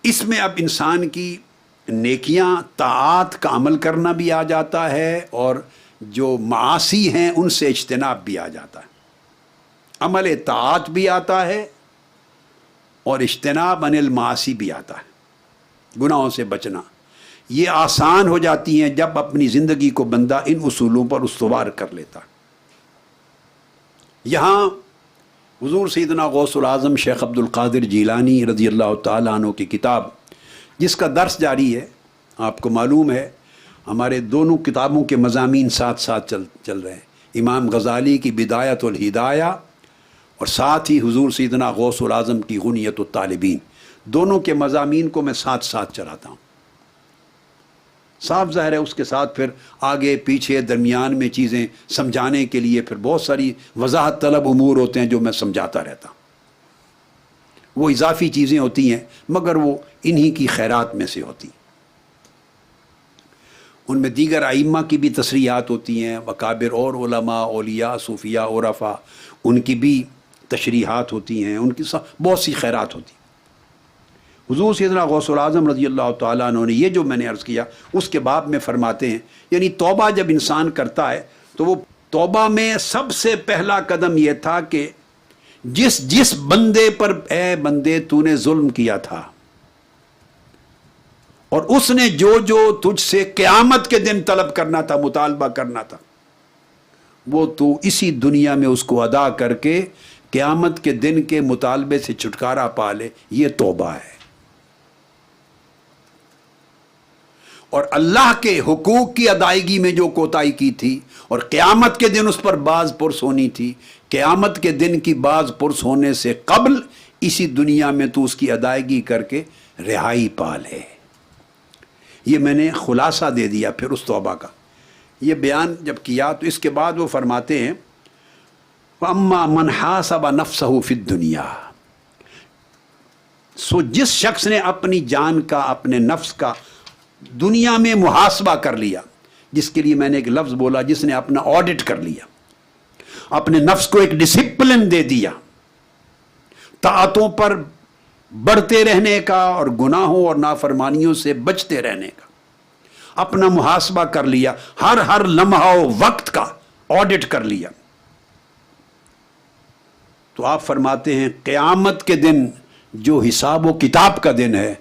اس میں اب انسان کی نیکیاں طاعات کا عمل کرنا بھی آ جاتا ہے، اور جو معاصی ہیں ان سے اجتناب بھی آ جاتا ہے۔ عمل طاعات بھی آتا ہے اور اجتناب عن المعاصی بھی آتا ہے، گناہوں سے بچنا۔ یہ آسان ہو جاتی ہیں جب اپنی زندگی کو بندہ ان اصولوں پر استوار کر لیتا ہے۔ یہاں حضور سیدنا غوث العظم شیخ عبد القادر جیلانی رضی اللہ تعالیٰ عنہ کی کتاب، جس کا درس جاری ہے، آپ کو معلوم ہے ہمارے دونوں کتابوں کے مضامین ساتھ ساتھ چل رہے ہیں، امام غزالی کی بدایت الہدایہ اور ساتھ ہی حضور سیدنا غوث العظم کی غنیت الطالبین، دونوں کے مضامین کو میں ساتھ ساتھ چلاتا ہوں۔ صاف ظاہر ہے اس کے ساتھ پھر آگے پیچھے درمیان میں چیزیں سمجھانے کے لیے پھر بہت ساری وضاحت طلب امور ہوتے ہیں جو میں سمجھاتا رہتا ہوں۔ وہ اضافی چیزیں ہوتی ہیں مگر وہ انہی کی خیرات میں سے ہوتی ہیں۔ ان میں دیگر ائمہ کی بھی تصریحات ہوتی ہیں، اکابر اور علماء، اولیاء، صوفیاء، عرفاء، ان کی بھی تشریحات ہوتی ہیں، ان کی بہت سی خیرات ہوتی ہیں۔ حضور سیدنا غوث العظم رضی اللہ تعالیٰ عنہ نے یہ جو میں نے عرض کیا اس کے باب میں فرماتے ہیں، یعنی توبہ جب انسان کرتا ہے تو وہ توبہ میں سب سے پہلا قدم یہ تھا کہ جس بندے پر اے بندے تو نے ظلم کیا تھا اور اس نے جو تجھ سے قیامت کے دن طلب کرنا تھا، مطالبہ کرنا تھا، وہ تو اسی دنیا میں اس کو ادا کر کے قیامت کے دن کے مطالبے سے چھٹکارا پا لے، یہ توبہ ہے۔ اور اللہ کے حقوق کی ادائیگی میں جو کوتاہی کی تھی اور قیامت کے دن اس پر باز پرس ہونی تھی، قیامت کے دن کی باز پرس ہونے سے قبل اسی دنیا میں تو اس کی ادائیگی کر کے رہائی پا لے۔ یہ میں نے خلاصہ دے دیا پھر اس توبہ کا۔ یہ بیان جب کیا تو اس کے بعد وہ فرماتے ہیں وَأَمَّا مَنْ حَاسَبَ نَفْسَهُ فِي الدُّنْيَا، سو جس شخص نے اپنی جان کا، اپنے نفس کا دنیا میں محاسبہ کر لیا، جس کے لیے میں نے ایک لفظ بولا، جس نے اپنا آڈٹ کر لیا، اپنے نفس کو ایک ڈسپلن دے دیا، طاعتوں پر بڑھتے رہنے کا اور گناہوں اور نافرمانیوں سے بچتے رہنے کا اپنا محاسبہ کر لیا، ہر لمحہ و وقت کا آڈٹ کر لیا، تو آپ فرماتے ہیں قیامت کے دن جو حساب و کتاب کا دن ہے،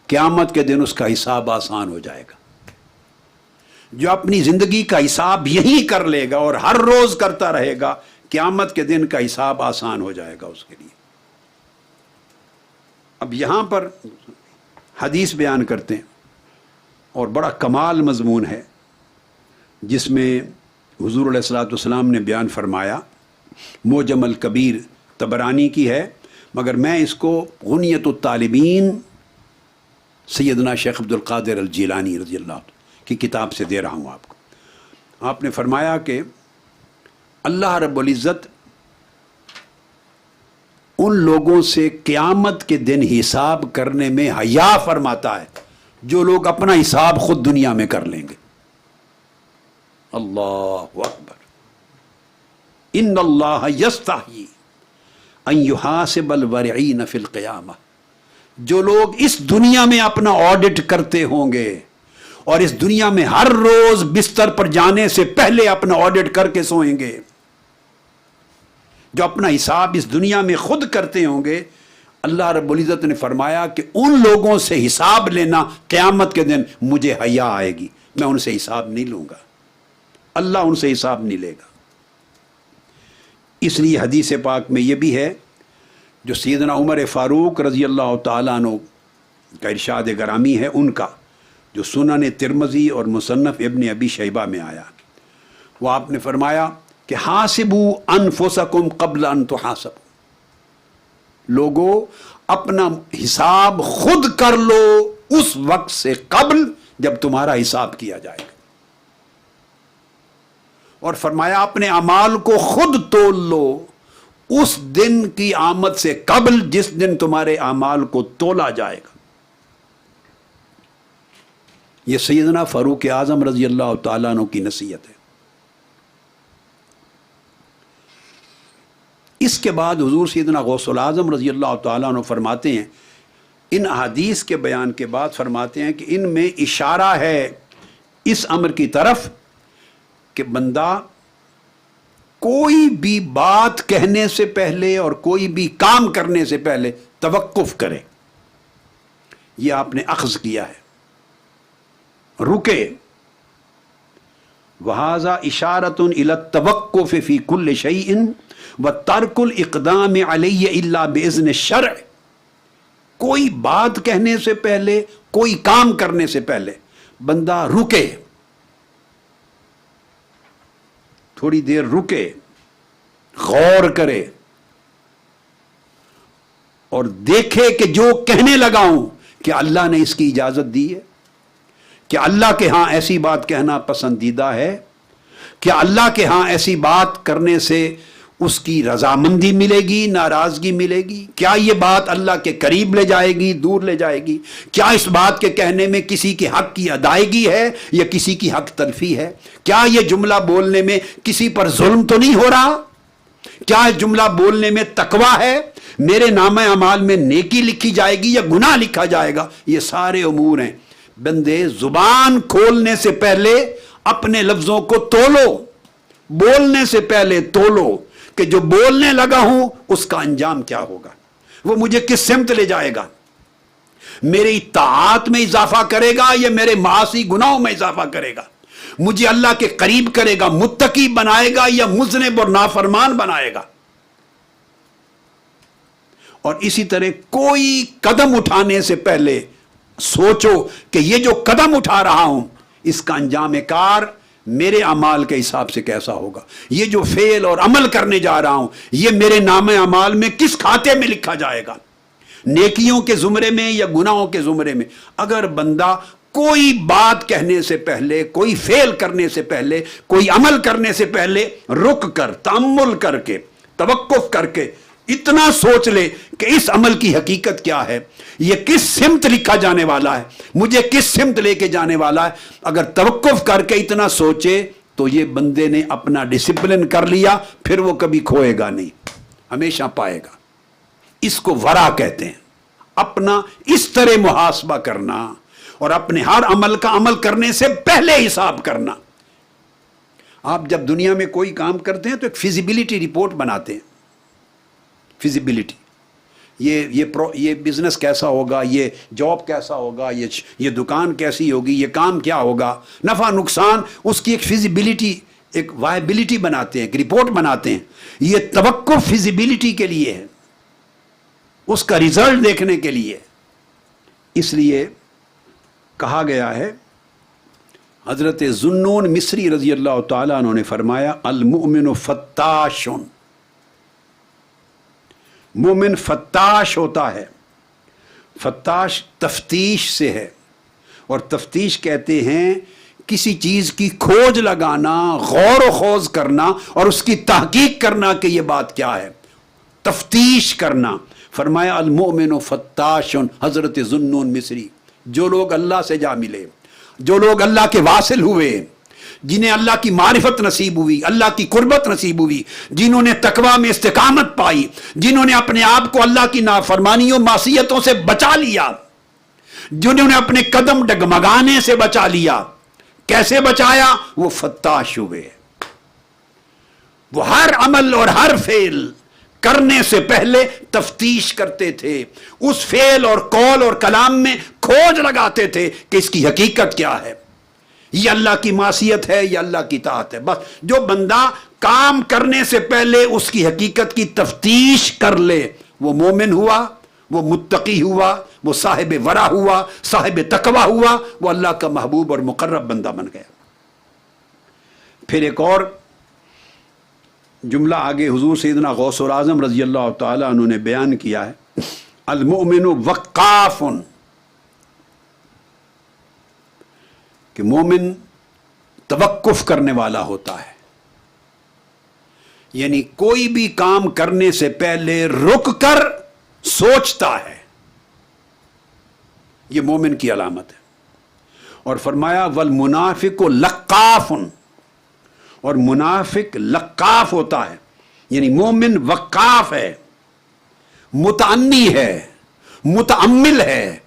قیامت کے دن اس کا حساب آسان ہو جائے گا۔ جو اپنی زندگی کا حساب یہی کر لے گا اور ہر روز کرتا رہے گا، قیامت کے دن کا حساب آسان ہو جائے گا اس کے لیے۔ اب یہاں پر حدیث بیان کرتے ہیں اور بڑا کمال مضمون ہے، جس میں حضور علیہ الصلوۃ والسلام نے بیان فرمایا، معجم الکبیر طبرانی کی ہے، مگر میں اس کو غنیت الطالبین سیدنا شیخ عبد القادر الجیلانی رضی اللہ عنہ کی کتاب سے دے رہا ہوں آپ کو۔ آپ نے فرمایا کہ اللہ رب العزت ان لوگوں سے قیامت کے دن حساب کرنے میں حیا فرماتا ہے جو لوگ اپنا حساب خود دنیا میں کر لیں گے۔ اللہ اکبر، ان اللہ یستحیی ان یحاسب الورعین فی القیامہ، جو لوگ اس دنیا میں اپنا آڈٹ کرتے ہوں گے اور اس دنیا میں ہر روز بستر پر جانے سے پہلے اپنا آڈٹ کر کے سوئیں گے، جو اپنا حساب اس دنیا میں خود کرتے ہوں گے، اللہ رب العزت نے فرمایا کہ ان لوگوں سے حساب لینا قیامت کے دن مجھے حیا آئے گی، میں ان سے حساب نہیں لوں گا، اللہ ان سے حساب نہیں لے گا۔ اس لیے حدیث پاک میں یہ بھی ہے جو سیدنا عمر فاروق رضی اللہ تعالیٰ عنہ کا ارشاد گرامی ہے، ان کا جو سنن ترمذی اور مصنف ابن ابی شیبہ میں آیا، وہ آپ نے فرمایا کہ حاسبوا انفسکم قبل ان تحاسبوا، لوگو اپنا حساب خود کر لو اس وقت سے قبل جب تمہارا حساب کیا جائے گا، اور فرمایا اپنے اعمال کو خود تول لو اس دن کی آمد سے قبل جس دن تمہارے اعمال کو تولا جائے گا۔ یہ سیدنا فاروق اعظم رضی اللہ تعالیٰ عنہ کی نصیحت ہے۔ اس کے بعد حضور سیدنا غوث العظم رضی اللہ تعالیٰ عنہ فرماتے ہیں ان احادیث کے بیان کے بعد فرماتے ہیں کہ ان میں اشارہ ہے اس امر کی طرف کہ بندہ کوئی بھی بات کہنے سے پہلے اور کوئی بھی کام کرنے سے پہلے توقف کرے. یہ آپ نے اخذ کیا ہے، رکے. وہذا اشارۃ الی التوقف فی کل شیء وترک الاقدام علیہ الا باذن الشرع. کوئی بات کہنے سے پہلے، کوئی کام کرنے سے پہلے بندہ رکے، تھوڑی دیر رکے، غور کرے اور دیکھے کہ جو کہنے لگا ہوں کہ اللہ نے اس کی اجازت دی ہے، کہ اللہ کے ہاں ایسی بات کہنا پسندیدہ ہے، کہ اللہ کے ہاں ایسی بات کرنے سے اس کی رضامندی ملے گی، ناراضگی ملے گی، کیا یہ بات اللہ کے قریب لے جائے گی، دور لے جائے گی، کیا اس بات کے کہنے میں کسی کے حق کی ادائیگی ہے یا کسی کی حق تلفی ہے، کیا یہ جملہ بولنے میں کسی پر ظلم تو نہیں ہو رہا، کیا اس جملہ بولنے میں تقویٰ ہے، میرے نامہ اعمال میں نیکی لکھی جائے گی یا گناہ لکھا جائے گا. یہ سارے امور ہیں. بندے زبان کھولنے سے پہلے اپنے لفظوں کو تولو، بولنے سے پہلے تولو کہ جو بولنے لگا ہوں اس کا انجام کیا ہوگا، وہ مجھے کس سمت لے جائے گا، میری اطاعت میں اضافہ کرے گا یا میرے معاصی گناہوں میں اضافہ کرے گا، مجھے اللہ کے قریب کرے گا، متقی بنائے گا یا مذنب اور نافرمان بنائے گا. اور اسی طرح کوئی قدم اٹھانے سے پہلے سوچو کہ یہ جو قدم اٹھا رہا ہوں اس کا انجام کار میرے اعمال کے حساب سے کیسا ہوگا، یہ جو فعل اور عمل کرنے جا رہا ہوں یہ میرے نام اعمال میں کس کھاتے میں لکھا جائے گا، نیکیوں کے زمرے میں یا گناہوں کے زمرے میں. اگر بندہ کوئی بات کہنے سے پہلے، کوئی فعل کرنے سے پہلے، کوئی عمل کرنے سے پہلے رک کر، تأمل کر کے، توقف کر کے اتنا سوچ لے کہ اس عمل کی حقیقت کیا ہے، یہ کس سمت لکھا جانے والا ہے، مجھے کس سمت لے کے جانے والا ہے، اگر توقف کر کے اتنا سوچے تو یہ بندے نے اپنا ڈسپلن کر لیا، پھر وہ کبھی کھوئے گا نہیں، ہمیشہ پائے گا. اس کو ورع کہتے ہیں. اپنا اس طرح محاسبہ کرنا اور اپنے ہر عمل کا عمل کرنے سے پہلے حساب کرنا. آپ جب دنیا میں کوئی کام کرتے ہیں تو ایک فیزیبلٹی رپورٹ بناتے ہیں. فیزیبلٹی، یہ بزنس کیسا ہوگا، یہ جاب کیسا ہوگا، یہ دکان کیسی ہوگی، یہ کام کیا ہوگا، نفع نقصان، اس کی ایک فیزیبلٹی، ایک وائبلٹی بناتے ہیں، ایک رپورٹ بناتے ہیں. یہ توقف فیزیبلٹی کے لیے ہے، اس کا ریزلٹ دیکھنے کے لیے. اس لیے کہا گیا ہے، حضرت ذوالنون مصری رضی اللہ تعالیٰ عنہ نے فرمایا المؤمن فتاش، مومن فتاش ہوتا ہے. فتاش تفتیش سے ہے، اور تفتیش کہتے ہیں کسی چیز کی کھوج لگانا، غور و خوض کرنا اور اس کی تحقیق کرنا کہ یہ بات کیا ہے، تفتیش کرنا. فرمایا المؤمن فتاش. حضرت ذوالنون مصری، جو لوگ اللہ سے جا ملے، جو لوگ اللہ کے واصل ہوئے، جنہیں اللہ کی معرفت نصیب ہوئی، اللہ کی قربت نصیب ہوئی، جنہوں نے تقویٰ میں استقامت پائی، جنہوں نے اپنے آپ کو اللہ کی نافرمانیوں معصیتوں سے بچا لیا، جنہوں نے اپنے قدم ڈگمگانے سے بچا لیا. کیسے بچایا؟ وہ فتاش ہوئے. وہ ہر عمل اور ہر فعل کرنے سے پہلے تفتیش کرتے تھے، اس فعل اور قول اور کلام میں کھوج لگاتے تھے کہ اس کی حقیقت کیا ہے، یہ اللہ کی معصیت ہے یا اللہ کی طاعت ہے. بس جو بندہ کام کرنے سے پہلے اس کی حقیقت کی تفتیش کر لے وہ مومن ہوا، وہ متقی ہوا، وہ صاحب ورع ہوا، صاحب تقویٰ ہوا، وہ اللہ کا محبوب اور مقرب بندہ بن گیا. پھر ایک اور جملہ آگے حضور سیدنا غوث الاعظم رضی اللہ تعالیٰ عنہ نے بیان کیا ہے، المؤمن وقاف، کہ مومن توقف کرنے والا ہوتا ہے، یعنی کوئی بھی کام کرنے سے پہلے رک کر سوچتا ہے. یہ مومن کی علامت ہے. اور فرمایا والمنافق لقاف، اور منافق لقاف ہوتا ہے، یعنی مومن وقاف ہے، متعنی ہے، متأمل ہے،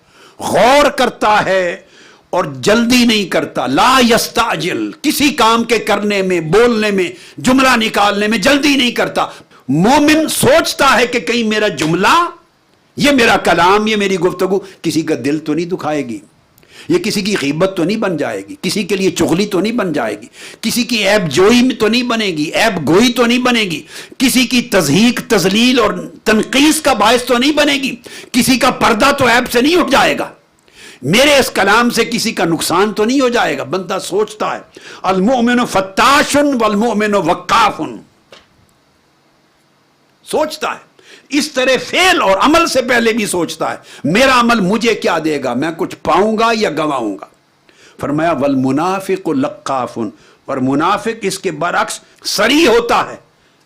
غور کرتا ہے اور جلدی نہیں کرتا. لا یستعجل، کسی کام کے کرنے میں، بولنے میں، جملہ نکالنے میں جلدی نہیں کرتا. مومن سوچتا ہے کہ کہیں میرا جملہ، یہ میرا کلام، یہ میری گفتگو کسی کا دل تو نہیں دکھائے گی، یہ کسی کی غیبت تو نہیں بن جائے گی، کسی کے لیے چغلی تو نہیں بن جائے گی، کسی کی عیب جوئی میں تو نہیں بنے گی، عیب گوئی تو نہیں بنے گی، کسی کی تضحیق، تذلیل اور تنقیص کا باعث تو نہیں بنے گی، کسی کا پردہ تو عیب سے نہیں اٹھ جائے گا، میرے اس کلام سے کسی کا نقصان تو نہیں ہو جائے گا. بندہ سوچتا ہے. المؤمن فتاش والمؤمن وقاف، سوچتا ہے. اس طرح فعل اور عمل سے پہلے بھی سوچتا ہے میرا عمل مجھے کیا دے گا، میں کچھ پاؤں گا یا گواؤں گا. فرمایا والمنافق لقاف، اور منافق اس کے برعکس سری ہوتا ہے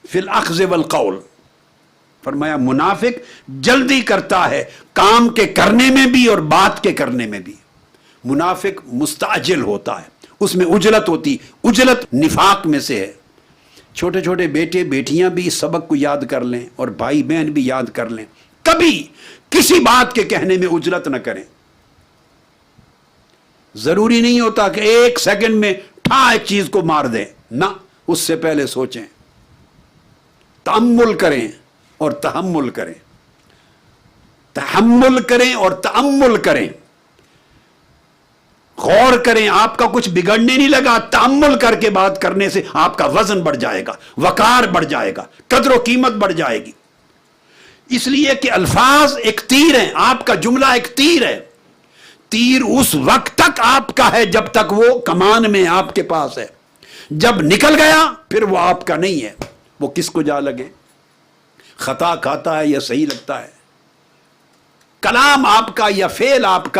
فی الاخذ والقول. فرمایا منافق جلدی کرتا ہے کام کے کرنے میں بھی اور بات کے کرنے میں بھی. منافق مستعجل ہوتا ہے، اس میں عجلت ہوتی. عجلت نفاق میں سے ہے. چھوٹے چھوٹے بیٹے بیٹیاں بھی اس سبق کو یاد کر لیں اور بھائی بہن بھی یاد کر لیں، کبھی کسی بات کے کہنے میں عجلت نہ کریں. ضروری نہیں ہوتا کہ ایک سیکنڈ میں ایک چیز کو مار دیں، نہ، اس سے پہلے سوچیں، تأمل کریں اور تحمل کریں. تحمل کریں اور تأمل کریں، غور کریں. آپ کا کچھ بگڑنے نہیں لگا، تأمل کر کے بات کرنے سے آپ کا وزن بڑھ جائے گا، وقار بڑھ جائے گا، قدر و قیمت بڑھ جائے گی. اس لیے کہ الفاظ ایک تیر ہیں، آپ کا جملہ ایک تیر ہے. تیر اس وقت تک آپ کا ہے جب تک وہ کمان میں آپ کے پاس ہے. جب نکل گیا پھر وہ آپ کا نہیں ہے. وہ کس کو جا لگے، خطا کھاتا ہے یا صحیح لگتا ہے. کلام آپ کا یا فعل آپ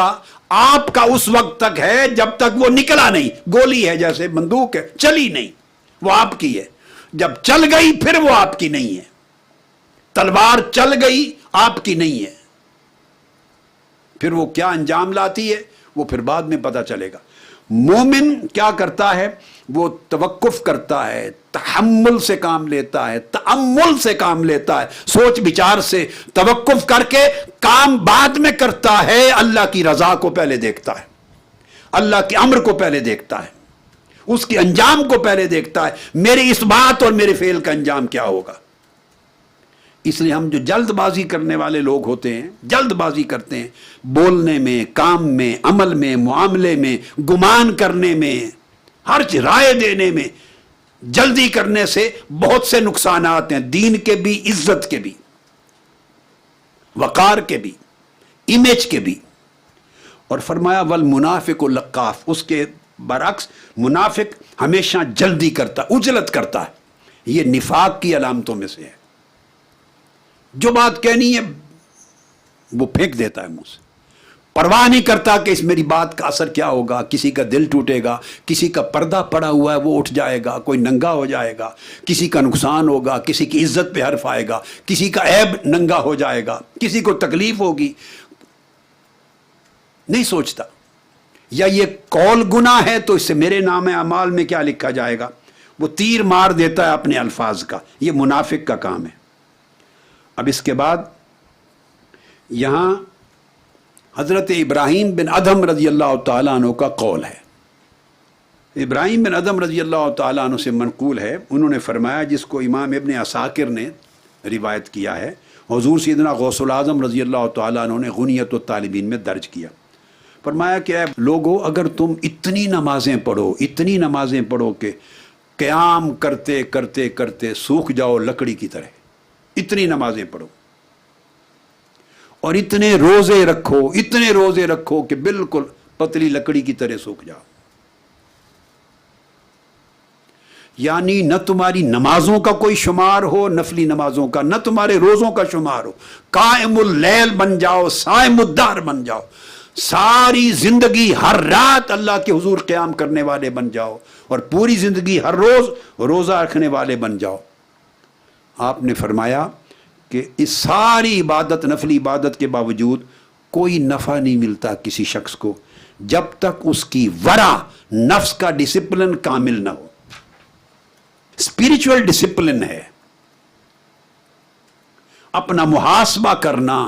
کا اس وقت تک ہے جب تک وہ نکلا نہیں. گولی ہے جیسے بندوق ہے، چلی نہیں، وہ آپ کی ہے. جب چل گئی پھر وہ آپ کی نہیں ہے. تلوار چل گئی آپ کی نہیں ہے، پھر وہ کیا انجام لاتی ہے وہ پھر بعد میں پتہ چلے گا. مومن کیا کرتا ہے، وہ توقف کرتا ہے، تحمل سے کام لیتا ہے، تأمل سے کام لیتا ہے، سوچ بچار سے توقف کر کے کام بعد میں کرتا ہے. اللہ کی رضا کو پہلے دیکھتا ہے، اللہ کے امر کو پہلے دیکھتا ہے، اس کے انجام کو پہلے دیکھتا ہے. میری اس بات اور میرے فعل کا انجام کیا ہوگا. اس لیے ہم جو جلد بازی کرنے والے لوگ ہوتے ہیں، جلد بازی کرتے ہیں بولنے میں، کام میں، عمل میں، معاملے میں، گمان کرنے میں، ہر رائے دینے میں. جلدی کرنے سے بہت سے نقصانات ہیں، دین کے بھی، عزت کے بھی، وقار کے بھی، امیج کے بھی. اور فرمایا والمنافق لقاف، اس کے برعکس منافق ہمیشہ جلدی کرتا، عجلت کرتا ہے. یہ نفاق کی علامتوں میں سے ہے. جو بات کہنی ہے وہ پھینک دیتا ہے منہ سے، پرواہ نہیں کرتا کہ اس میری بات کا اثر کیا ہوگا. کسی کا دل ٹوٹے گا، کسی کا پردہ پڑا ہوا ہے وہ اٹھ جائے گا، کوئی ننگا ہو جائے گا، کسی کا نقصان ہوگا، کسی کی عزت پہ حرف آئے گا، کسی کا عیب ننگا ہو جائے گا، کسی کو تکلیف ہوگی. نہیں سوچتا. یا یہ قول گناہ ہے تو اس سے میرے نام اعمال میں کیا لکھا جائے گا، وہ تیر مار دیتا ہے اپنے الفاظ کا. یہ منافق کا کام ہے. اب اس کے بعد یہاں حضرت ابراہیم بن ادھم رضی اللہ تعالیٰ عنہ کا قول ہے. ابراہیم بن ادھم رضی اللہ تعالیٰ عنہ سے منقول ہے، انہوں نے فرمایا، جس کو امام ابن عساکر نے روایت کیا ہے، حضور سیدنا غوث العظم رضی اللہ تعالیٰ عنہ نے غنیت الطالبین میں درج کیا. فرمایا کہ اے لوگو، اگر تم اتنی نمازیں پڑھو کہ قیام کرتے کرتے کرتے سوکھ جاؤ لکڑی کی طرح، اتنی نمازیں پڑھو اور اتنے روزے رکھو کہ بالکل پتلی لکڑی کی طرح سوکھ جاؤ. یعنی نہ تمہاری نمازوں کا کوئی شمار ہو، نفلی نمازوں کا، نہ تمہارے روزوں کا شمار ہو، قائم اللیل بن جاؤ، صائم الدہر بن جاؤ، ساری زندگی ہر رات اللہ کے حضور قیام کرنے والے بن جاؤ، اور پوری زندگی ہر روز روزہ رکھنے والے بن جاؤ. آپ نے فرمایا کہ اس ساری عبادت، نفلی عبادت کے باوجود کوئی نفع نہیں ملتا کسی شخص کو جب تک اس کی ورع، نفس کا ڈسپلن کامل نہ ہو. اسپیریچول ڈسپلن ہے. اپنا محاسبہ کرنا،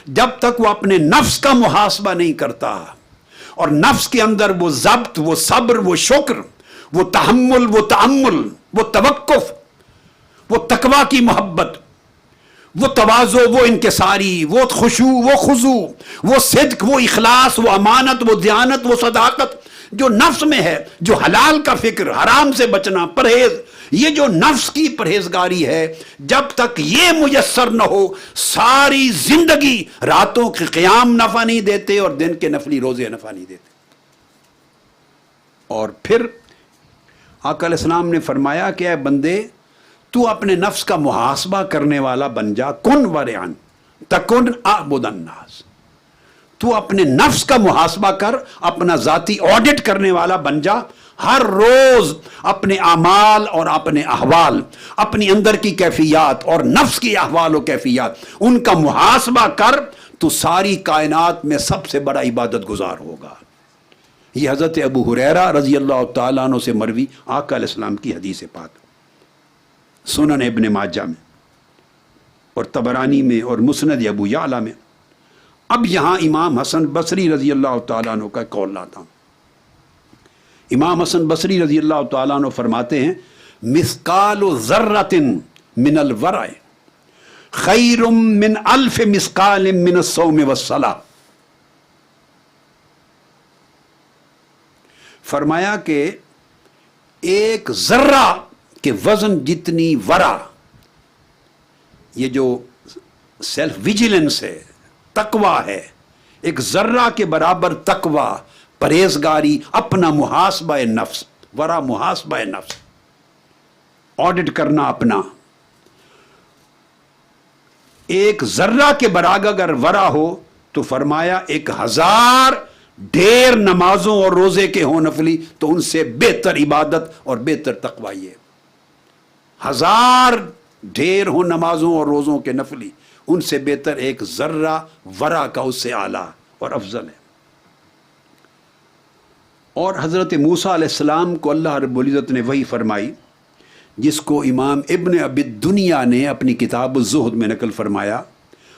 جب تک وہ اپنے نفس کا محاسبہ نہیں کرتا اور نفس کے اندر وہ ضبط، وہ صبر، وہ شکر، وہ تحمل، وہ تأمل، وہ توقف، وہ تقوی کی محبت، وہ تواضع، وہ انکساری، وہ خشوع، وہ خضوع، وہ صدق، وہ اخلاص، وہ امانت، وہ دیانت، وہ صداقت جو نفس میں ہے، جو حلال کا فکر، حرام سے بچنا، پرہیز، یہ جو نفس کی پرہیزگاری ہے، جب تک یہ میسر نہ ہو ساری زندگی راتوں کے قیام نفع نہیں دیتے اور دن کے نفلی روزے نفع نہیں دیتے۔ اور پھر آقا علیہ السلام نے فرمایا کہ اے بندے، تو اپنے نفس کا محاسبہ کرنے والا بن جا، کن ورعن تکن اعبد الناس، تو اپنے نفس کا محاسبہ کر، اپنا ذاتی آڈٹ کرنے والا بن جا، ہر روز اپنے اعمال اور اپنے احوال، اپنی اندر کی کیفیات اور نفس کی احوال و کیفیات، ان کا محاسبہ کر، تو ساری کائنات میں سب سے بڑا عبادت گزار ہوگا۔ یہ حضرت ابو ہریرہ رضی اللہ تعالیٰ عنہ سے مروی آقا علیہ السلام کی حدیث پاک، سنن ابن ماجہ میں اور طبرانی میں اور مسند ابو یعلا میں۔ اب یہاں امام حسن بصری رضی اللہ تعالیٰ عنہ کا قول لاتا ہوں۔ امام حسن بصری رضی اللہ تعالیٰ عنہ فرماتے ہیں، مثقال ذرۃ من الورع خیر من الف مثقال من الصوم والصلاۃ۔ فرمایا کہ ایک ذرہ کے وزن جتنی ورع، یہ جو سیلف ویجیلنس ہے، تقوی ہے، ایک ذرہ کے برابر تقوی، پرہیزگاری، اپنا محاسبہ نفس، ورع محاسبہ نفس، آڈٹ کرنا اپنا، ایک ذرہ کے برابر اگر ورع ہو تو فرمایا 1000 ڈھیر نمازوں اور روزے کے ہوں نفلی تو ان سے بہتر عبادت اور بہتر تقوی ہے۔ 1000 ڈھیر ہوں نمازوں اور روزوں کے نفلی، ان سے بہتر ایک ذرہ ورع کا اس سے اعلیٰ اور افضل ہے۔ اور حضرت موسیٰ علیہ السلام کو اللہ رب العزت نے وحی فرمائی، جس کو امام ابن ابی الدنیا نے اپنی کتاب الزہد میں نقل فرمایا،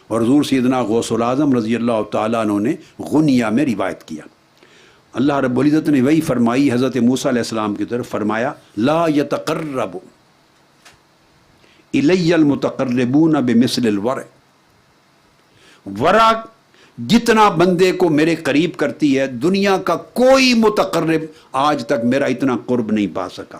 اور حضور سیدنا غوث العظم رضی اللہ تعالیٰ عنہ نے غنیہ میں روایت کیا۔ اللہ رب العزت نے وحی فرمائی حضرت موسیٰ علیہ السلام کی طرف، فرمایا لا یتقرب الی المتقربون بمثل الورع، ورع جتنا بندے کو میرے قریب کرتی ہے، دنیا کا کوئی متقرب آج تک میرا اتنا قرب نہیں پا سکا۔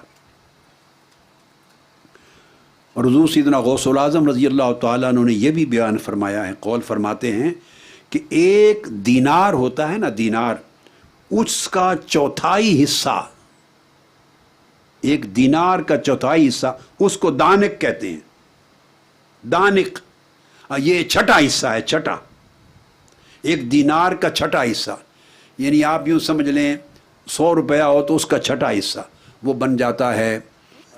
اور حضور سیدنا غوث العظم رضی اللہ تعالیٰ عنہ نے یہ بھی بیان فرمایا ہے، قول فرماتے ہیں کہ ایک دینار ہوتا ہے نا، دینار، اس کا چوتھائی حصہ، ایک دینار کا چوتھائی حصہ، اس کو دانک کہتے ہیں، دانک، یہ چھٹا حصہ ہے، چھٹا، ایک دینار کا چھٹا حصہ، یعنی آپ یوں سمجھ لیں 100 روپیہ ہو تو اس کا چھٹا حصہ وہ بن جاتا ہے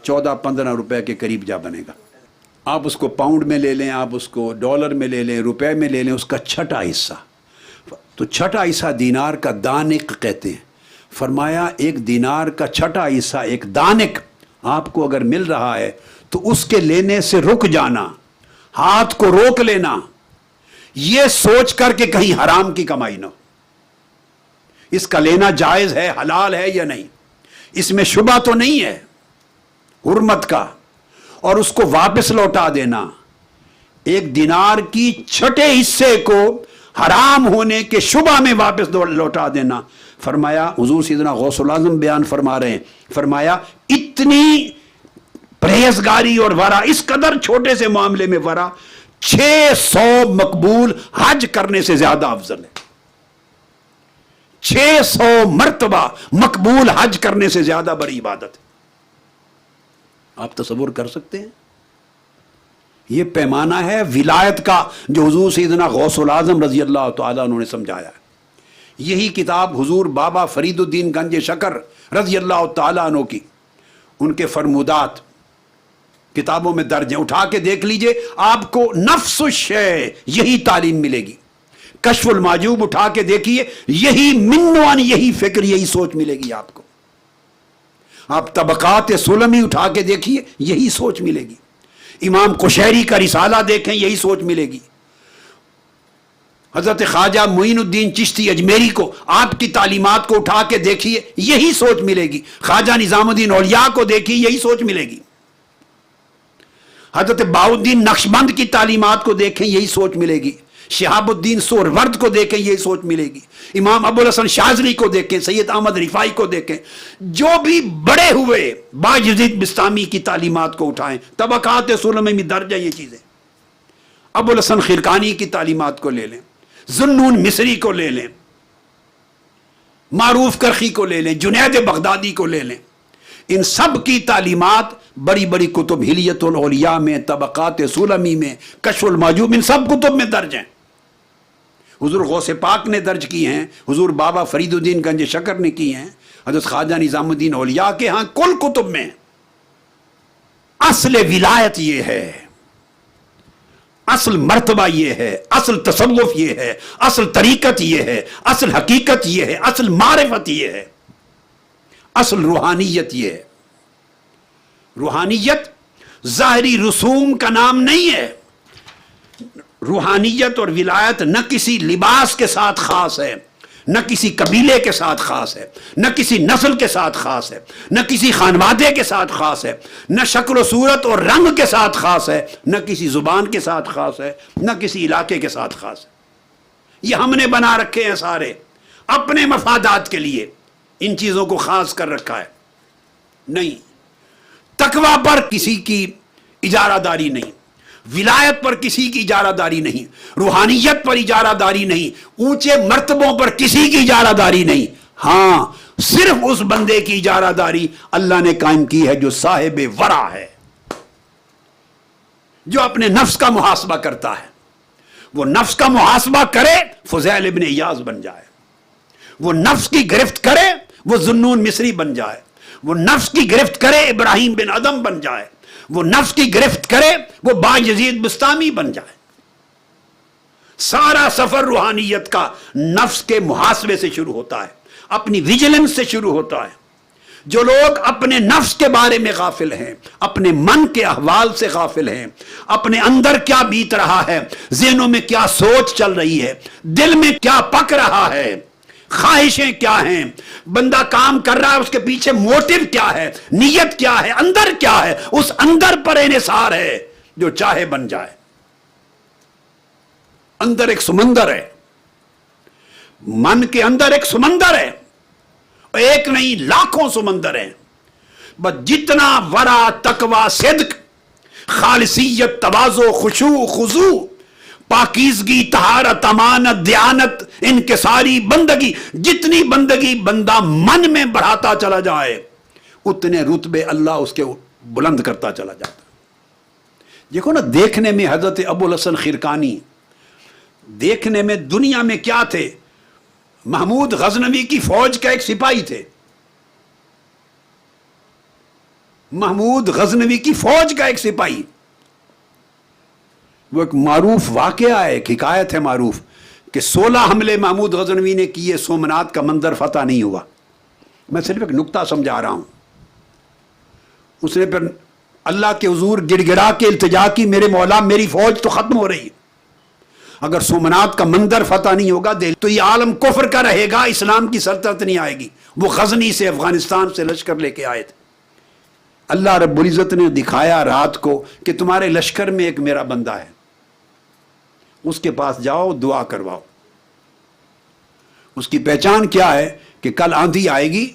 14-15 روپے کے قریب جا بنے گا۔ آپ اس کو پاؤنڈ میں لے لیں، آپ اس کو ڈالر میں لے لیں، روپے میں لے لیں، اس کا چھٹا حصہ، تو چھٹا حصہ دینار کا دانک کہتے ہیں۔ فرمایا ایک دینار کا چھٹا حصہ، ایک دانک آپ کو اگر مل رہا ہے تو اس کے لینے سے رک جانا، ہاتھ کو روک لینا، یہ سوچ کر کہ کہیں حرام کی کمائی نہ ہو، اس کا لینا جائز ہے، حلال ہے یا نہیں، اس میں شبہ تو نہیں ہے حرمت کا، اور اس کو واپس لوٹا دینا، ایک دینار کی چھٹے حصے کو حرام ہونے کے شبہ میں واپس لوٹا دینا۔ فرمایا حضور سیدنا غوث العظم بیان فرما رہے ہیں، فرمایا اتنی پرہیزگاری اور ورع، اس قدر چھوٹے سے معاملے میں ورع 600 مقبول حج کرنے سے زیادہ افضل ہے۔ 600 مرتبہ مقبول حج کرنے سے زیادہ بڑی عبادت ہے۔ آپ تصور کر سکتے ہیں؟ یہ پیمانہ ہے ولایت کا جو حضور سیدنا غوث العظم رضی اللہ تعالیٰ عنہ نے سمجھایا ہے۔ یہی کتاب حضور بابا فرید الدین گنج شکر رضی اللہ تعالیٰ عنہ کی، ان کے فرمودات کتابوں میں درج ہیں، اٹھا کے دیکھ لیجئے، آپ کو نفس الشیء یہی تعلیم ملے گی۔ کشف المحجوب اٹھا کے دیکھیے، یہی منوان، یہی فکر، یہی سوچ ملے گی آپ کو۔ آپ طبقات سلمی اٹھا کے دیکھیے، یہی سوچ ملے گی۔ امام قشیری کا رسالہ دیکھیں یہی سوچ ملے گی. حضرت خواجہ معین الدین چشتی اجمیری کو آپ کی تعلیمات کو اٹھا کے دیکھیے یہی سوچ ملے گی. خواجہ نظام الدین اولیاء کو دیکھیے یہی سوچ ملے گی. حضرت بہاؤالدین نقشبند کی تعلیمات کو دیکھیں یہی سوچ ملے گی. شہاب الدین سہرورد کو دیکھیں یہی سوچ ملے گی. امام ابو الحسن شاذلی کو دیکھیں, سید احمد رفاعی کو دیکھیں, جو بھی بڑے ہوئے باجزید بسطامی کی تعلیمات کو اٹھائیں. طبقات سلم میں درج ہے یہ چیزیں. ابو الحسن خرقانی کی تعلیمات کو لے لیں, ذوالنون مصری کو لے لیں, معروف کرخی کو لے لیں, جنید بغدادی کو لے لیں. ان سب کی تعلیمات بڑی بڑی کتب حلیت الاولیاء میں, طبقات سلمی میں, کشف المحجوب, ان سب کتب میں درج ہیں. حضور غوث پاک نے درج کی ہیں, حضور بابا فرید الدین گنج شکر نے کی ہیں, حضرت خواجہ نظام الدین اولیاء کے ہاں کل کتب میں. اصل ولایت یہ ہے, اصل مرتبہ یہ ہے, اصل تصوف یہ ہے, اصل طریقت یہ ہے, اصل حقیقت یہ ہے, اصل معرفت یہ ہے, اصل روحانیت یہ ہے. روحانیت ظاہری رسوم کا نام نہیں ہے. روحانیت اور ولایت نہ کسی لباس کے ساتھ خاص ہے, نہ کسی قبیلے کے ساتھ خاص ہے, نہ کسی نسل کے ساتھ خاص ہے, نہ کسی خانوادے کے ساتھ خاص ہے, نہ شکل و صورت اور رنگ کے ساتھ خاص ہے, نہ کسی زبان کے ساتھ خاص ہے, نہ کسی علاقے کے ساتھ خاص ہے. یہ ہم نے بنا رکھے ہیں سارے اپنے مفادات کے لیے, ان چیزوں کو خاص کر رکھا ہے. نہیں, تقویٰ پر کسی کی اجارہ داری نہیں, ولایت پر کسی کی اجارہ داری نہیں, روحانیت پر اجارہ داری نہیں, اونچے مرتبوں پر کسی کی اجارہ داری نہیں. ہاں, صرف اس بندے کی اجارہ داری اللہ نے قائم کی ہے جو صاحب ورع ہے, جو اپنے نفس کا محاسبہ کرتا ہے. وہ نفس کا محاسبہ کرے فضیل ابن ایاز بن جائے, وہ نفس کی گرفت کرے وہ ذوالنون مصری بن جائے, وہ نفس کی گرفت کرے ابراہیم بن ادم بن جائے, وہ نفس کی گرفت کرے وہ باجزید بسطامی بن جائے. سارا سفر روحانیت کا نفس کے محاسبے سے شروع ہوتا ہے, اپنی ویجیلنس سے شروع ہوتا ہے. جو لوگ اپنے نفس کے بارے میں غافل ہیں, اپنے من کے احوال سے غافل ہیں, اپنے اندر کیا بیت رہا ہے, ذہنوں میں کیا سوچ چل رہی ہے, دل میں کیا پک رہا ہے, خواہشیں کیا ہیں, بندہ کام کر رہا ہے اس کے پیچھے موٹو کیا ہے, نیت کیا ہے, اندر کیا ہے, اس اندر پر انحصار ہے جو چاہے بن جائے. اندر ایک سمندر ہے, من کے اندر ایک سمندر ہے, ایک نہیں لاکھوں سمندر ہیں. بس جتنا ورع, تقوی, صدق, خالصیت, تواضع, خشوع, خضوع, پاکیزگی, طہارت, امانت, دیانت, انکساری, بندگی, جتنی بندگی بندہ من میں بڑھاتا چلا جائے اتنے رتبے اللہ اس کے بلند کرتا چلا جاتا. دیکھو نا, دیکھنے میں حضرت ابو الحسن خرقانی دیکھنے میں دنیا میں کیا تھے, محمود غزنوی کی فوج کا ایک سپاہی تھے. محمود غزنوی کی فوج کا ایک سپاہی. وہ ایک معروف واقعہ ہے, ایک حکایت ہے معروف, کہ 16 حملے محمود غزنوی نے کیے, سومنات کا مندر فتح نہیں ہوا. میں صرف ایک نکتہ سمجھا رہا ہوں. اس نے پھر اللہ کے حضور گڑ گڑا کے التجا کی, میرے مولا میری فوج تو ختم ہو رہی ہے, اگر سومنات کا مندر فتح نہیں ہوگا تو یہ عالم کفر کا رہے گا, اسلام کی سلطنت نہیں آئے گی. وہ غزنی سے, افغانستان سے لشکر لے کے آئے تھے. اللہ رب العزت نے دکھایا رات کو کہ تمہارے لشکر میں ایک میرا بندہ ہے, اس کے پاس جاؤ, دعا کرواؤ. اس کی پہچان کیا ہے کہ کل آندھی آئے گی,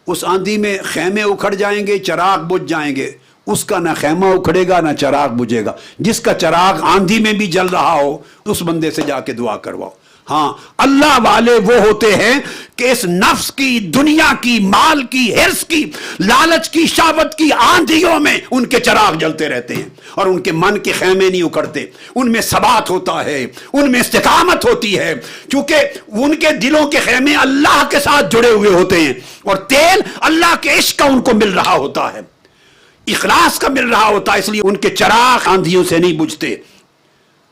اس آندھی میں خیمے اکھڑ جائیں گے, چراغ بجھ جائیں گے. اس کا نہ خیمہ اکھڑے گا نہ چراغ بجھے گا. جس کا چراغ آندھی میں بھی جل رہا ہو اس بندے سے جا کے دعا کرواؤ. ہاں, اللہ والے وہ ہوتے ہیں کہ اس نفس کی, دنیا کی, مال کی, حرص کی, لالچ کی, شہوت کی آندھیوں میں ان کے چراغ جلتے رہتے ہیں اور ان کے من کے خیمے نہیں اکھڑتے. ان میں ثبات ہوتا ہے, ان میں استقامت ہوتی ہے, کیونکہ ان کے دلوں کے خیمے اللہ کے ساتھ جڑے ہوئے ہوتے ہیں اور تیل اللہ کے عشق کا ان کو مل رہا ہوتا ہے, اخلاص کا مل رہا ہوتا ہے, اس لیے ان کے چراغ آندھیوں سے نہیں بجھتے.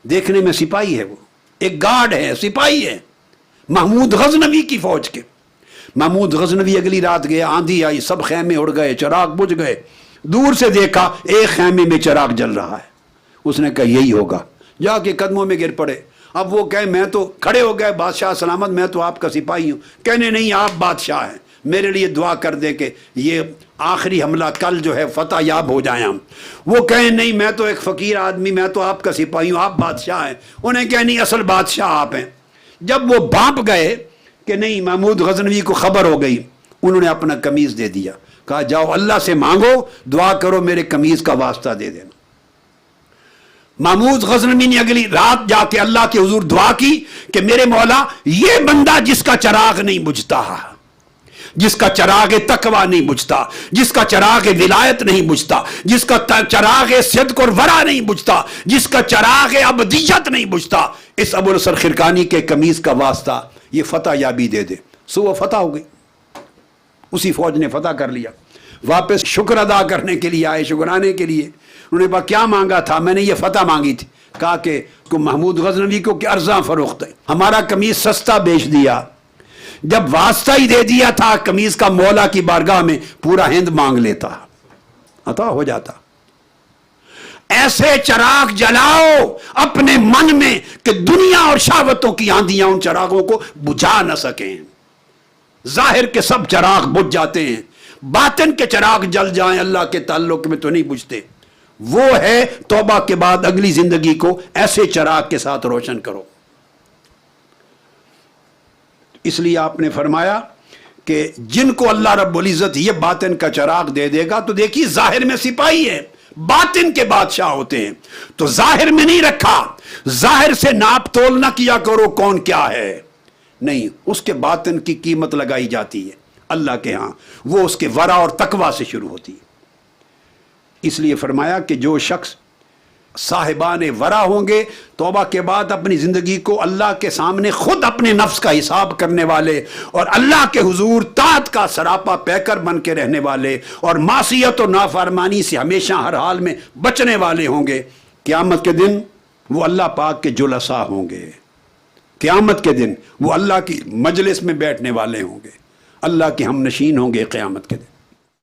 دیکھنے میں سپاہی ہے, وہ ایک گارڈ ہے, سپاہی ہے محمود غزنوی کی فوج کے. محمود غزنوی اگلی رات گیا, آندھی آئی, سب خیمے اڑ گئے, چراغ بجھ گئے. دور سے دیکھا ایک خیمے میں چراغ جل رہا ہے. اس نے کہا یہی ہوگا، جا کے قدموں میں گر پڑے۔ اب وہ کہے میں تو کھڑے ہو گئے، بادشاہ سلامت میں تو آپ کا سپاہی ہوں، کہنے نہیں آپ بادشاہ ہیں، میرے لیے دعا کر دے کہ یہ آخری حملہ کل جو ہے فتح یاب ہو جائیں ہم۔ وہ کہیں نہیں میں تو ایک فقیر آدمی، میں تو آپ کا سپاہی ہوں، آپ بادشاہ ہیں۔ انہیں کہے نہیں اصل بادشاہ آپ ہیں۔ جب وہ بانپ گئے کہ نہیں محمود غزنوی کو خبر ہو گئی، انہوں نے اپنا قمیض دے دیا، کہا جاؤ اللہ سے مانگو، دعا کرو میرے قمیض کا واسطہ دے دینا۔ محمود غزنوی نے اگلی رات جا کے اللہ کے حضور دعا کی کہ میرے مولا یہ بندہ جس کا چراغ نہیں بجھتا، جس کا چراغ تقوی نہیں بجھتا، جس کا چراغ ولایت نہیں بجھتا، جس کا چراغ صدق اور ورع نہیں بجھتا، جس کا چراغ ابدیت نہیں بجھتا، اس ابو الحسن خرقانی کے قمیض کا واسطہ یہ فتح یابی دے دے۔ سو وہ فتح ہو گئی، اسی فوج نے فتح کر لیا۔ واپس شکر ادا کرنے کے لیے آئے، شکرانے کے لیے۔ انہوں نے کہا کیا مانگا تھا؟ میں نے یہ فتح مانگی تھی۔ کہا کہ محمود غزنوی کو کہ ارزاں فروخت ہے، ہمارا قمیض سستا بیچ دیا، جب واسطہ ہی دے دیا تھا قمیض کا، مولا کی بارگاہ میں پورا ہند مانگ لیتا، عطا ہو جاتا۔ ایسے چراغ جلاؤ اپنے من میں کہ دنیا اور شہوتوں کی آندیاں ان چراغوں کو بجھا نہ سکیں۔ ظاہر کے سب چراغ بجھ جاتے ہیں، باطن کے چراغ جل جائیں اللہ کے تعلق میں تو نہیں بجھتے۔ وہ ہے توبہ کے بعد اگلی زندگی کو ایسے چراغ کے ساتھ روشن کرو۔ اس لیے آپ نے فرمایا کہ جن کو اللہ رب العزت یہ باطن کا چراغ دے دے گا، تو دیکھیے ظاہر میں سپاہی ہے، باطن کے بادشاہ ہوتے ہیں، تو ظاہر میں نہیں رکھا، ظاہر سے ناپ تول نہ کیا کرو کون کیا ہے، نہیں، اس کے باطن کی قیمت لگائی جاتی ہے اللہ کے ہاں، وہ اس کے ورع اور تقوی سے شروع ہوتی ہے۔ اس لیے فرمایا کہ جو شخص صاحبان ورع ہوں گے، توبہ کے بعد اپنی زندگی کو اللہ کے سامنے خود اپنے نفس کا حساب کرنے والے، اور اللہ کے حضور طاعت کا سراپا پیکر بن کے رہنے والے، اور معصیت و نافرمانی سے ہمیشہ ہر حال میں بچنے والے ہوں گے، قیامت کے دن وہ اللہ پاک کے جلساء ہوں گے۔ قیامت کے دن وہ اللہ کی مجلس میں بیٹھنے والے ہوں گے، اللہ کے ہم نشین ہوں گے قیامت کے دن۔